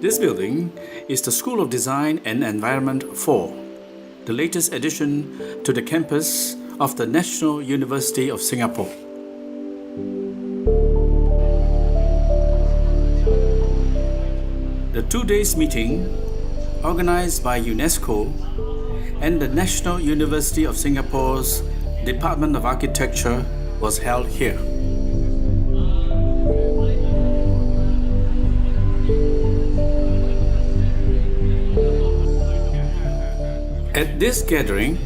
This building is the School of Design and Environment 4, the latest addition to the campus of the National University of Singapore. The 2 days meeting, organized by UNESCO and the National University of Singapore's Department of Architecture, was held here. At this gathering,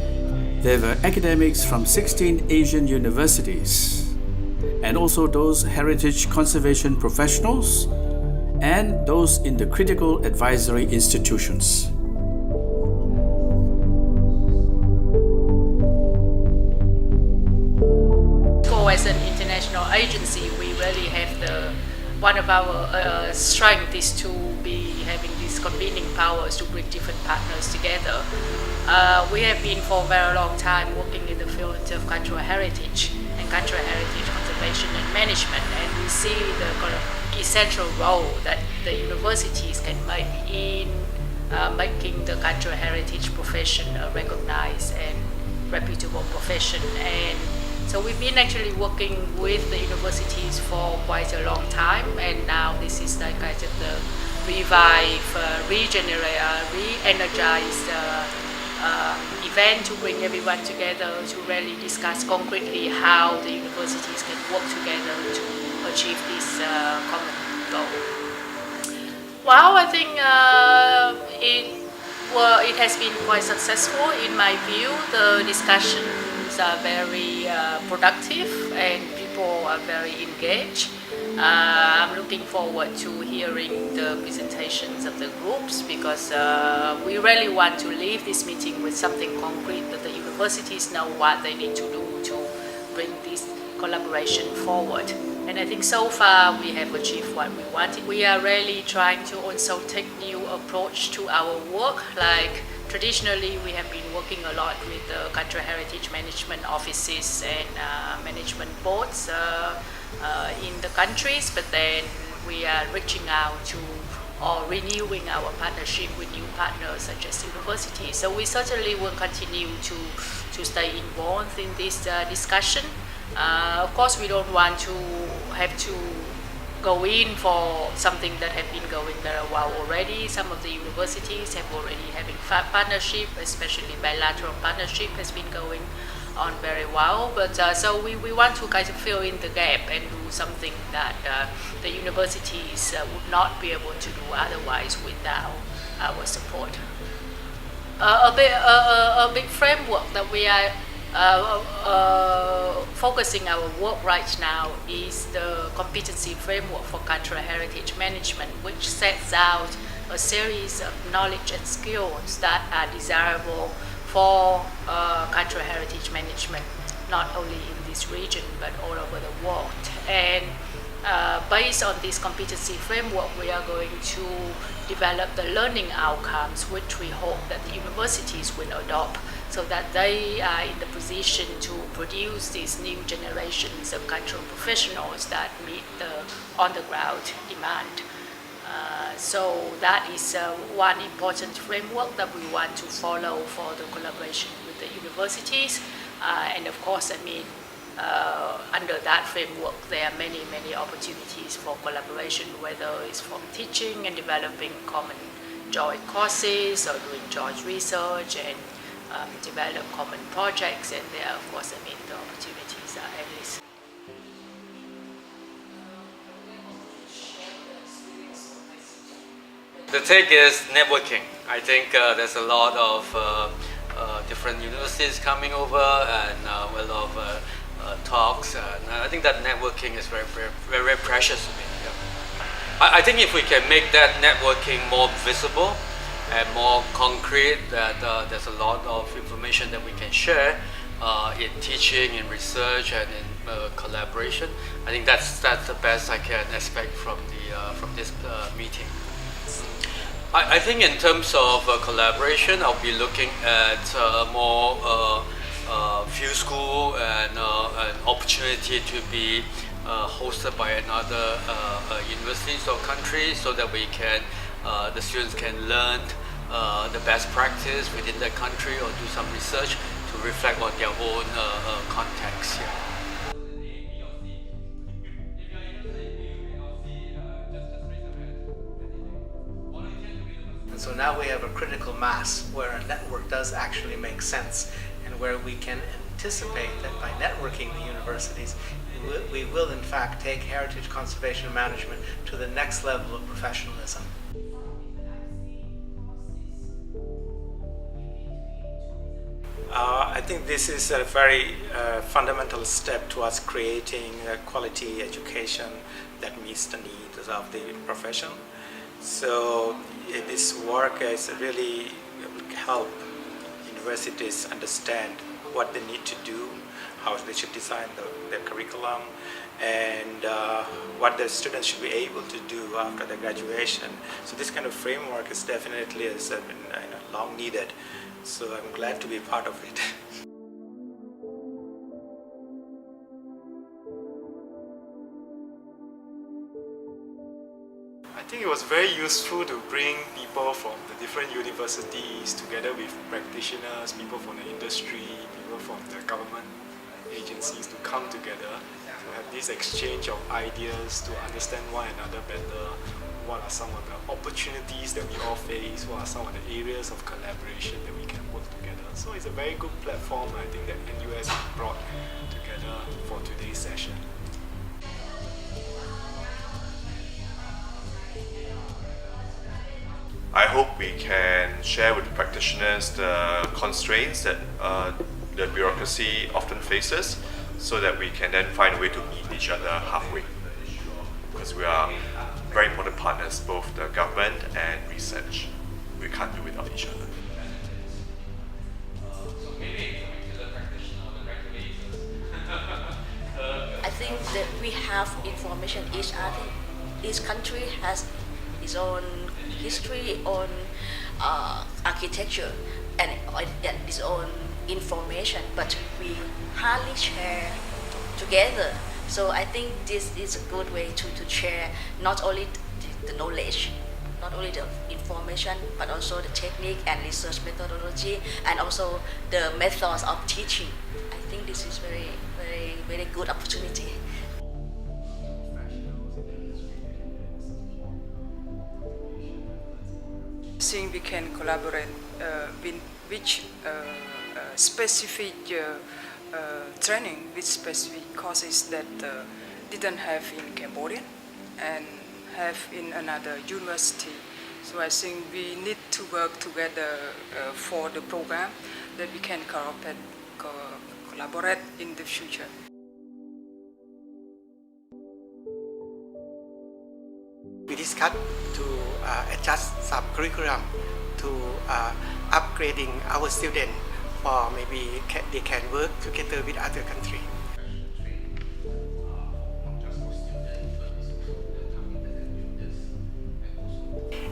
there were academics from 16 Asian universities and also those heritage conservation professionals and those in the critical advisory institutions. As an international agency, we really have one of our strengths is to be having these convening powers to bring different partners together. We have been for a very long time working in the field of cultural heritage and cultural heritage conservation and management, and we see the kind of essential role that the universities can make in making the cultural heritage profession a recognized and reputable profession. And so we've been actually working with the universities for quite a long time, and now this is like kind of the revive, regenerate, re-energized event to bring everyone together to really discuss concretely how the universities can work together to achieve this common goal. Well, I think it has been quite successful in my view. The discussions are very productive and people are very engaged. I'm looking forward to hearing the presentations of the groups because we really want to leave this meeting with something concrete that the universities know what they need to do to bring this collaboration forward. And I think so far we have achieved what we wanted. We are really trying to also take new approach to our work. Like traditionally we have been working a lot with the cultural heritage management offices and management boards in the countries, but then we are reaching out to or renewing our partnership with new partners such as universities. So we certainly will continue to stay involved in this discussion. Of course, we don't want to have to go in for something that have been going very well already. Some of the universities have already having partnership, especially bilateral partnership has been going on very well. But so we want to kind of fill in the gap and do something that the universities would not be able to do otherwise without our support. A big framework that we are focusing our work right now is the competency framework for cultural heritage management, which sets out a series of knowledge and skills that are desirable for cultural heritage management, not only in this region but all over the world. And based on this competency framework, we are going to develop the learning outcomes which we hope that the universities will adopt, so that they are in the position to produce these new generations of cultural professionals that meet the on-the-ground demand. So that is one important framework that we want to follow for the collaboration with the universities. And of course, I mean, under that framework, there are many opportunities for collaboration, whether it's from teaching and developing common joint courses or doing joint research and develop common projects, and there, of course, I mean, the opportunities are endless. The take is networking. I think there's a lot of different universities coming over and a lot of talks, and I think that networking is very precious to me. Yeah. I think if we can make that networking more visible and more concrete, that there's a lot of information that we can share in teaching, in research, and in collaboration. I think that's the best I can expect from this meeting. I think in terms of collaboration, I'll be looking at more field school and an opportunity to be hosted by another universities or countries, so that we can the students can learn the best practice within their country or do some research to reflect on their own context. Yeah. And so now we have a critical mass where a network does actually make sense, and where we can anticipate that by networking the universities, we will in fact take heritage conservation management to the next level of professionalism. I think this is a very fundamental step towards creating a quality education that meets the needs of the profession. So this work has really helped universities understand what they need to do, how they should design their curriculum, and what the students should be able to do after their graduation. So this kind of framework is definitely long needed. So I'm glad to be part of it. I think it was very useful to bring people from the different universities together with practitioners, people from the industry, people from the government agencies to come together to have this exchange of ideas to understand one another better. What are some of the opportunities that we all face? What are some of the areas of collaboration that we can work together? So it's a very good platform, I think, that NUS brought together for today's session. I hope we can share with practitioners the constraints that the bureaucracy often faces, so that we can then find a way to meet each other halfway. Because we are very important partners, both the government and research. We can't do without each other. I think that we have information each other. Each country has its own history, own architecture, and its own information, but we hardly share together. So I think this is a good way to share not only the knowledge, not only the information, but also the technique and research methodology, and also the methods of teaching. I think this is very good opportunity. I think we can collaborate with which specific training, with specific courses that didn't have in Cambodia and have in another university. So I think we need to work together for the program that we can collaborate in the future. We discussed to adjust some curriculum to upgrading our students, or maybe they can work together with other countries.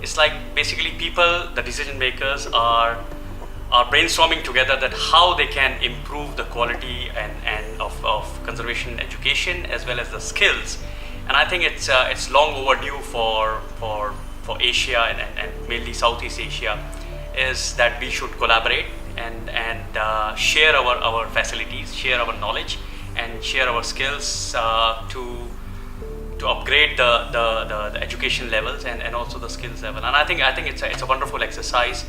It's like basically people, the decision makers, are brainstorming together that how they can improve the quality and of conservation education as well as the skills. And I think it's long overdue for Asia and mainly Southeast Asia, is that we should collaborate and share our facilities, share our knowledge, and share our skills to upgrade the education levels and also the skills level. And I think it's a wonderful exercise.